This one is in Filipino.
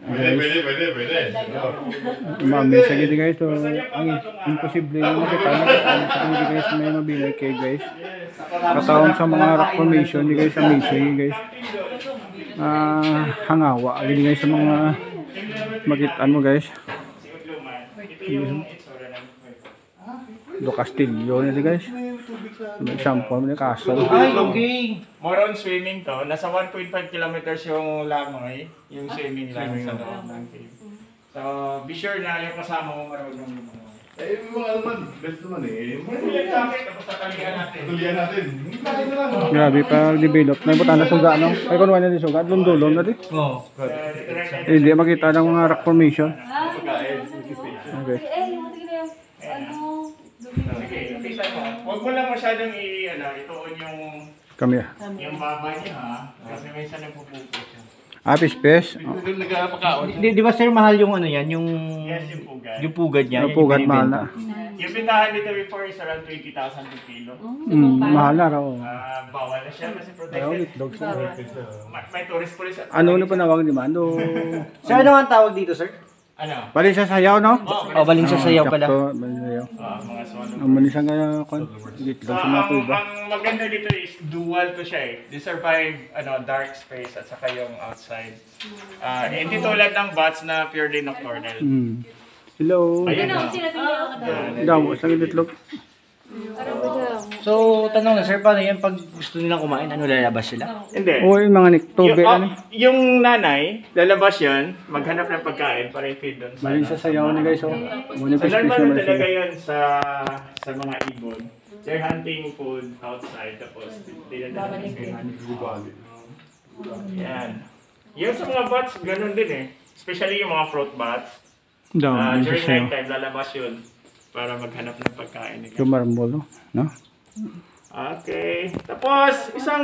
Pwede. Mami, sige guys, so, ang imposible yung makita na sige guys, may mabinay kay guys. Katawang sa mga rock formation, ni guys, amazing guys. Hangawa, hindi guys sa mga makitaan mo guys. Do Castillo nito guys. May sample mo castle. Ay, okay. More on swimming to. Nasa 1.5 kilometers yung Langoy. Yung swimming lang sa loob ng cave. So, be sure na yung kasama mo marunong yung mga. Eh, mga naman, best naman eh. Tulian natin, tapos tatalian natin. Tulian natin. Tayo na lang. Grabe pa develop. May buta na suga no. Ay kun wala din suga, dulom na di. Oo. Hindi makita ng mga rock formation. Okay. Huwag mo lang masyadong ituon Kami. yung baba niya ha. Kasi minsan nagpupupo siya. Fish. Doon nagpakaon. Di ba sir, mahal yung ano yan, yung Yes, yung pugad. yung pugad niya. Yung pugat mahal na. Yung bintahan dito before is around 20,000 per kilo. Mahal na raw. Bawal na siya kasi Ayaw protected. itlog sa. May tourist police. Ano na panawag ni Mando? Sir, ano ang tawag dito sir? Ano? Bali sa sayaw no? O, baling sa sayaw pala. Bali sayaw. Mga swallow. Ang manisan nga kon. Itlog sa mga kuba. Ang maganda dito is dual to siya eh. They survive dark space at saka yung outside. Hindi tulad ng bats na purely nocturnal. Hello. Ayun na. Damo sa itlog. So, tanong na sir, paano yan pag gusto nilang kumain, ano lalabas sila? Hindi. Oy mga niktobe ano. Yung nanay, lalabas yun, maghanap ng pagkain para i-feed doon sa Bali sa sayaw ni guys oh. Muna So, fish normal naman na talaga sila. yun sa mga ibon. They're hunting food outside, tapos dinadala nila sa yan. Yung sa mga bats, ganun din eh. Especially yung mga fruit bats. Damo sa During sayaw. night time, lalabas yun para maghanap ng pagkain nila. Yung marmol no. Okay. Tapos, isang